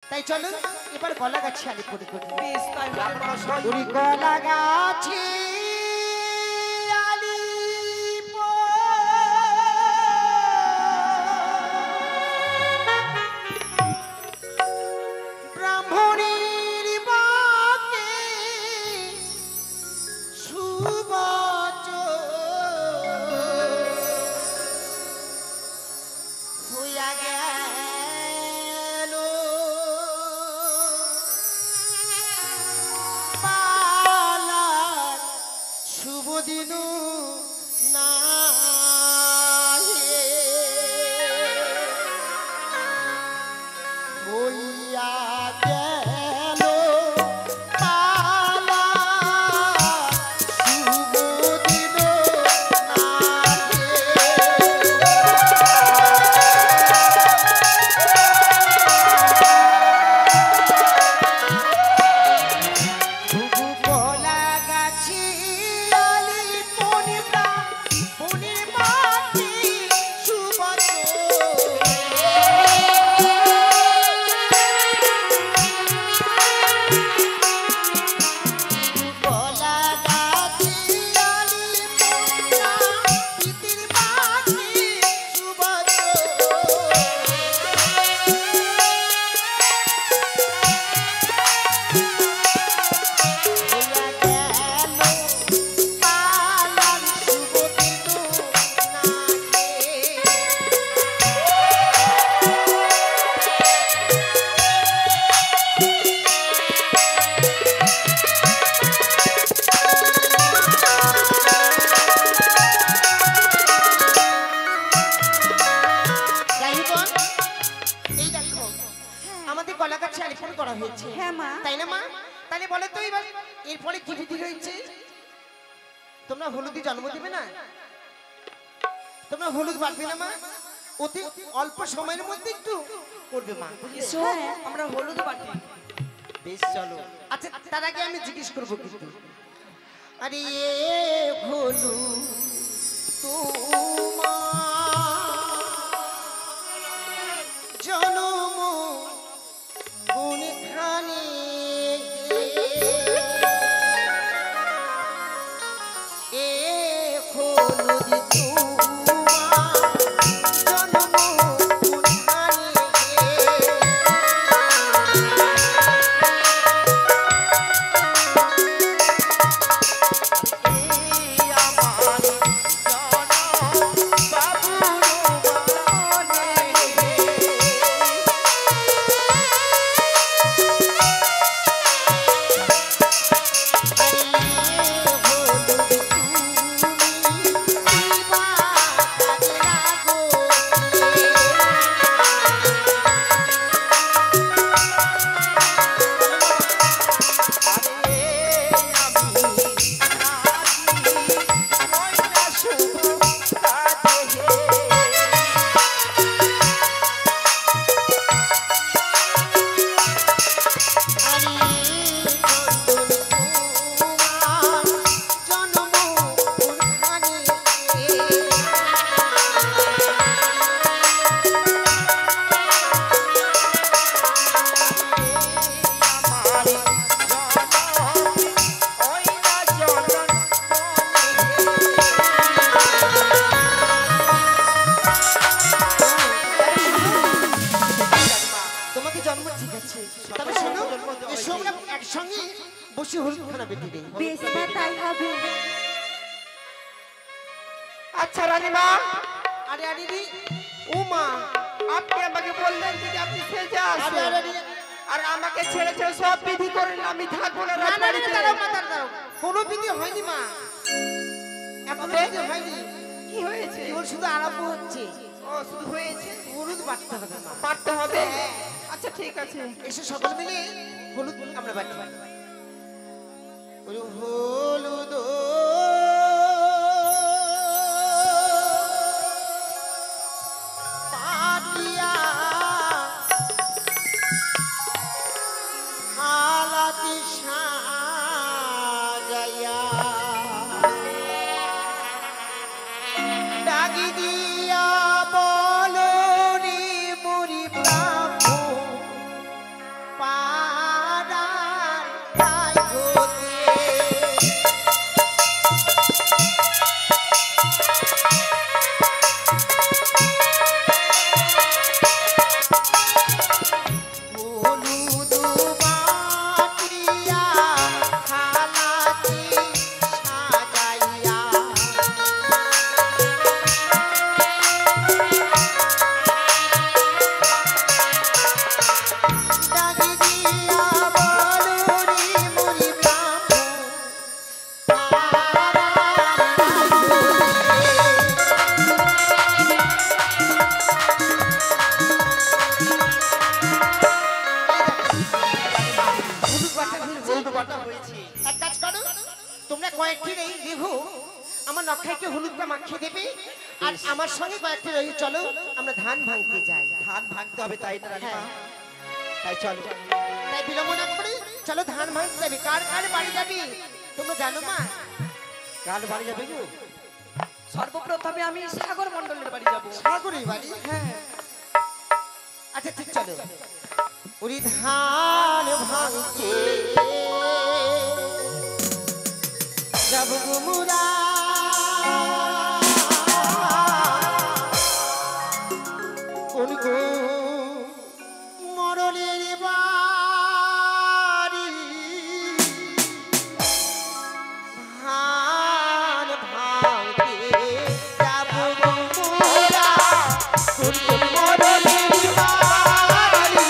তাই চলো এবার গলা গাছি আলিপুর করি। বেশ তাই আমরা সবাই উড়ি গলা গাছি ব্রাহ্মণীর বাকে সুবচন হইয়া গেল পালার শুভ দিন নাহে হইয়া গেল পালার শুভ দিন নাহে। ঘুঘু কলা গাছি আলি পূর্ণিমা পূর্ণিমাটি সুবচন কলা গাছি আলি পূর্ণিমা পিতির মাটি সুবচন হইয়া গেল পালার শুভ দিন নাহে। যাই হোক, এই দেখো আমাদের গলা গাছে আলিপন করা হয়েছে। হ্যাঁ মা। তাই না মা? তাহলে বলো তো এবার এরপরে কি বিধি রয়েছে? তোমরা হলুদি জন্ম দিবে না? তোমরা হলুদ বাটবে না মা? অতি অল্প সময়ের মধ্যে একটু করবে মা, বুঝেছো? হ্যাঁ। আমরা হলুদ বাটি বেশ চলো। আচ্ছা তার আগে আমি জিজ্ঞেস করবো কিন্তু, আরে হলুদ তোমার জনম কোনখানে এ হলুদ তোমার জনম কোনখানে তোমাকে জন্ম ঠিক আছে, তবে শোনো এসো আমরা একসঙ্গে বসে হলুদ খানাবে দিদি। বেশ মা, তাই হবে। আচ্ছা রানীমা, আরে আরে রে, ও মা, আপনি আমাকে বললেন যে আপনি সেজে আরে আসুন আরে রে, আর আমাকে ছেড়ে ছেড়ে সব বিধি করেন, আমি থাকবো না না না না, রাজবাড়িতে। দাঁড়াও মা, দাঁড়াও, কোনো বিধি হয়নি মা, এখনো বিধি হয়নি, কি হয়েছে? কেবল শুধু আরম্ভ হচ্ছে। ও শুধু হয়েছে, হলুদ বাটতে হবে মা। পারতে হবে। আচ্ছা ঠিক আছে। এসে সকল মিলে হলুদ আমরা বাটি। ওরে হলুদ পাটিয়া হালাতি সাজাইয়া ডাকি দিয়া বলো রে মরি ব্রাহ্মণ পাড়ার তাই হতে হলুদ বাটিয়া থালাতে সাজাইয়া ডাকি দিয়া বলুরি মুরি ব্রাহ্মণ এক কাজ করো, তোমরা কয়েকটি এই রেহু আমার নখাইকে হলুদটা মাখিয়ে দেবে আর আমার সঙ্গে কয়েকটি রেহু চলো আমরা ধান ভাঙতে যাই। ধান ভাঙতে হবে তাই না রানীমা? হ্যাঁ। তাই চলো। তাই বিলম্ব না করে চলো ধান ভাঙতে যাবি। কার কার বাড়ি যাবি তোমরা জানো মা? কাল বাড়ি যাবে গো? সর্বপ্রথমে আমি সাগর মণ্ডলের বাড়ি যাব। সাগরের বাড়ি? হ্যাঁ আচ্ছা ঠিক চলো। ওরে ধান ভাঙতে যাব গুমুরা কোন গো মরলের বাড়ি ধান ভাঙতে যাব গুমুরা কোন গো মরলের বাড়ি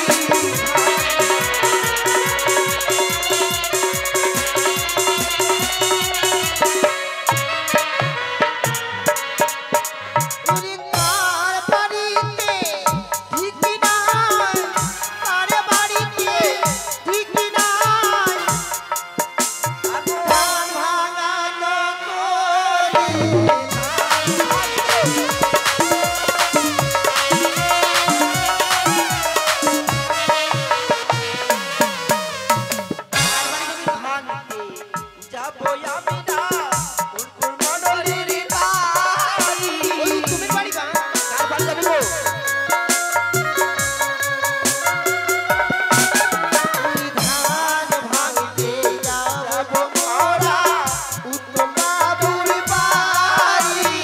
ওরে কার বাড়িতে ঠিক নাই, কার বাড়িতে ঠিক নাই, ধান ভাঙানো ভাঙতে যাবো আমি না কুলকুল মণ্ডলের বাড়ি। ওই তুমি বাড়ি গা কার বাড়ি যাবে গো? ধান ভাঙতে যাব মোরা উত্তম বাবুর বাড়ি।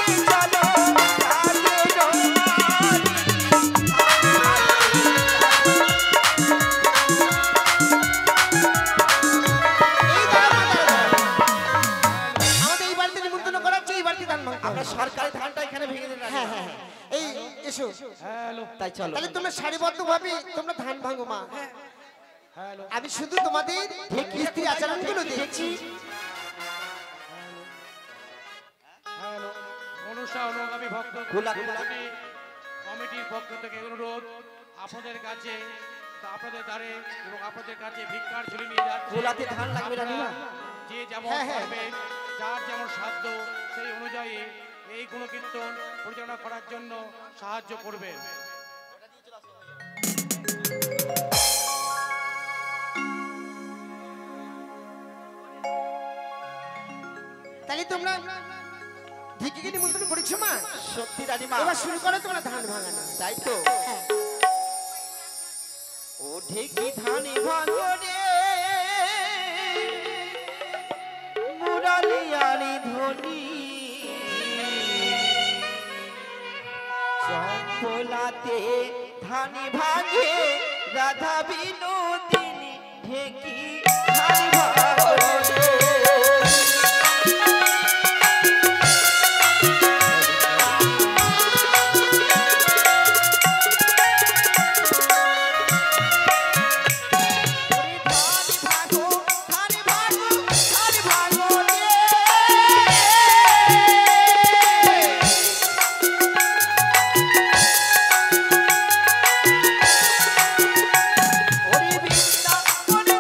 এই দাঁড়াও, আমাদের এই বাড়িতে নিমন্ত্রণ করা হচ্ছে, এই বাড়িতে ধান ভাঙতে হবে। আমরা সরকারি ধানটা এখানে ভেঙে দিন হ্যাঁ হ্যাঁ হ্যাঁ। এই এসো তাই চলো। তাহলে তোমরা সারিবদ্ধ ভাবে তোমরা ধান ভাঙো মা। আমি শুধু তোমাদের কীর্তি আচরণগুলো দেখছি। মনুষ্য অনুগামী ভক্ত খোলা, খোলা। কমিটির পক্ষ থেকে অনুরোধ আপনাদের কাছে আপনাদের দ্বারে এবং আপনাদের কাছে ভিক্ষার ঝুলি নিয়ে যাচ্ছে। খোলাতে ধান লাগবে রানীমা? যে যেমন হ্যাঁ, হ্যাঁ। পারবে যার যেমন সাধ্য সেই অনুযায়ী এই গুণকীর্তন পরিচালনা করার জন্য সাহায্য করবেন। তাহলে তোমরা ঢেকিকে নিমন্ত্রণ করেছো মা? সত্যি রানীমা? এবার শুরু করো তোমরা ধান ভাঙানো। তাই তো। হ্যাঁ। ও ঢেকি ধানে ভাঙরে মুরালিয়ারি ধ্বনি চম্পলাতে ধানি ভাঙে রাধা বিনোদিনী ঢেকি ধানি ভাঙরে। ওরে বৃন্দাবনে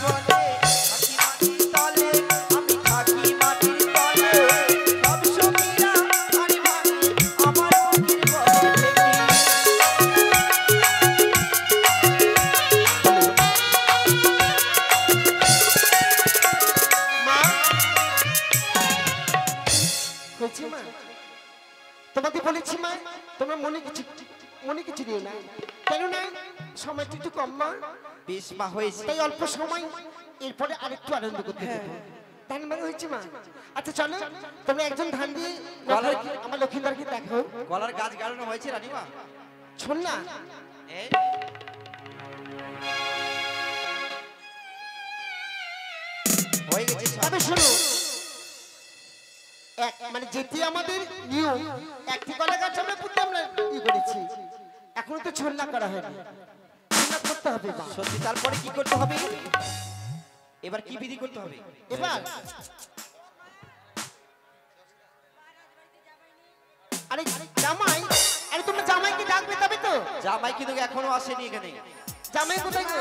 বলে থাকি মাটির তলে, আমি থাকি মাটির তলে। সব সখীরা হাড়ি ভাঙে আমার বুকের বলে ঠেকি। মা হয়েছে মা, তোমাকে বলেছি মা, তোমরা মনে কিছু দিও না, কেন না সময়টা একটু কম মা, বেশ মা হয়েছে। তাই অল্প সময়, এরপরে আরেকটু আনন্দ করতে দেবো। ধান ভাঙা হয়েছে মা। আচ্ছা চলো, তোমরা একজন ধান দিয়ে আমার লক্ষ্মীদারকে দেখো। গলার গাছ গাড়ানো হয়েছে রানীমা? শোন না, এই, হয়ে গেছে সব। তবে শোনো, মানে যেটি আমাদের নিয়ম, একটি কলা গাছ আমরা পুঁতে আমরা করেছি, এখনো তো ছোলা করা হয়নি, ছোলা করতে হবে মা। সত্যি, তারপরে কি করতে হবে? এবার কি বিধি করতে হবে? এবার আরে জামাই, আরে তোমরা জামাইকে ডাকবে তবে তো। জামাই কিন্তু এখনো আসেনি এখানে। জামাই কোথায় গো?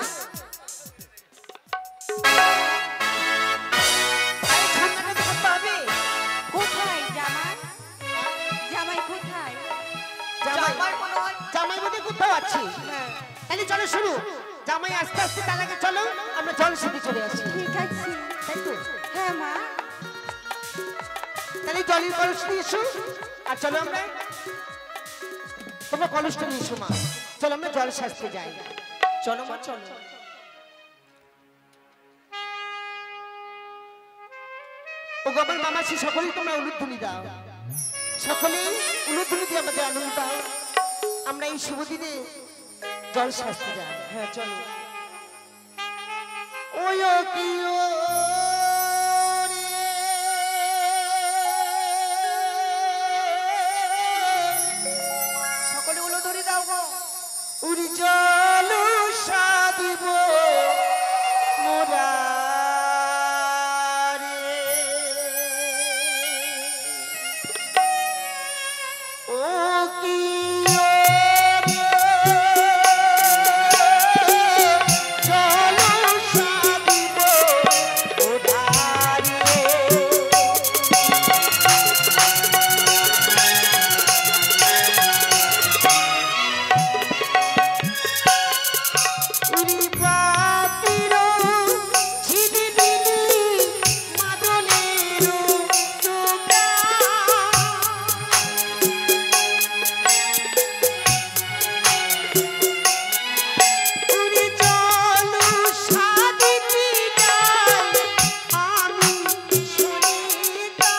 আরে ঠান্ডাটা তো করতে হবে। কোথায় জামাই? জামাই কোথায়? জামাই জামাই বোধহয় কোথাও আছে। তাহলে চলো শুরু, জামাই আস্তে আস্তে, তার আগে চলো আমরা জল সিদ্ধি চলে আসি, ঠিক আছে। তাই তো? হ্যাঁ মা। তাহলে জলের কলস নিয়ে এসো, আর চলো আমরা, তোমরা কলসটা নিয়ে এসো মা, চলো আমরা জল সাজতে যাই। চলো মা চলো। ও গোবর মামাসি সকলেই তোমরা উলুধ্বনি দাও, সকলেই উলুধ্বনি দিয়ে আমাদের আনন্দ দাও, আমরা এই শুভ দিনে জল সাজতে যাই। হ্যাঁ চলো। ওই কি ও সকলে উলো ধরে দাও গো। উড়ি জল সাদিব মোরা রে, ও কি জল সাদিব মোরা রে। উড়ি বাতির ঝিলিমিলি মাদনের চোখা, উড়ি জল সাদিতি গান আমি শুনিতা,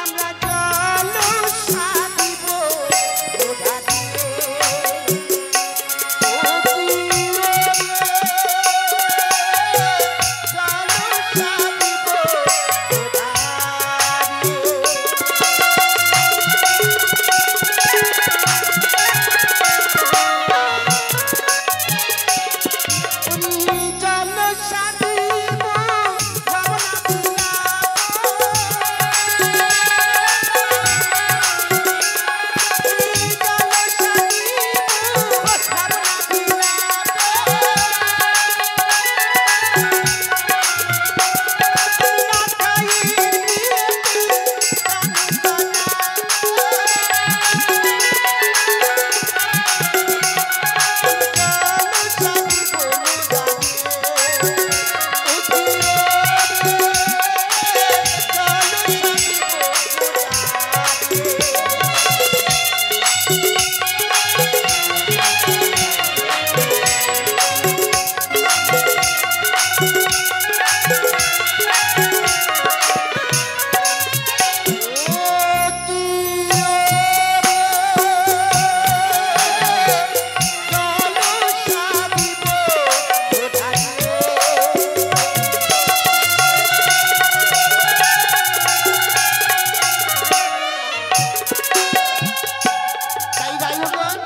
আমরা জল সাদিব ওরা দিয়ে, ও কি জল সাদিব ওরা দিয়ে। উনি জল সাদিব ভাবনা তাই যাই হোক,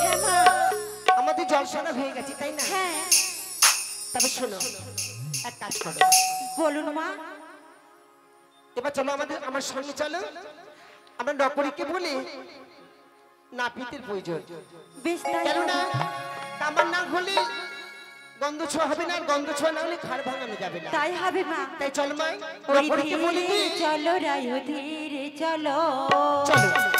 হ্যাঁ মা। আমাদের জলসানা হয়ে গেছে তাই না? হ্যাঁ তবে শোনো, এক কাজ করো, বলুন মা। এবার চলো আমার সঙ্গে চলো, আমরা নকরীকে বলে নাপিতের প্রয়োজন। বেশ তাই কেননা হবে। তামার না হলে গন্ধ ছোঁয়া হবে না, আর গন্ধ ছোঁয়া না হলে খাড় ভাঙানো যাবে না। তাই হবে মা। তাই চল মাই ওই বলি ধীরে দিই চলো রায় ধীরে চলো। চলো।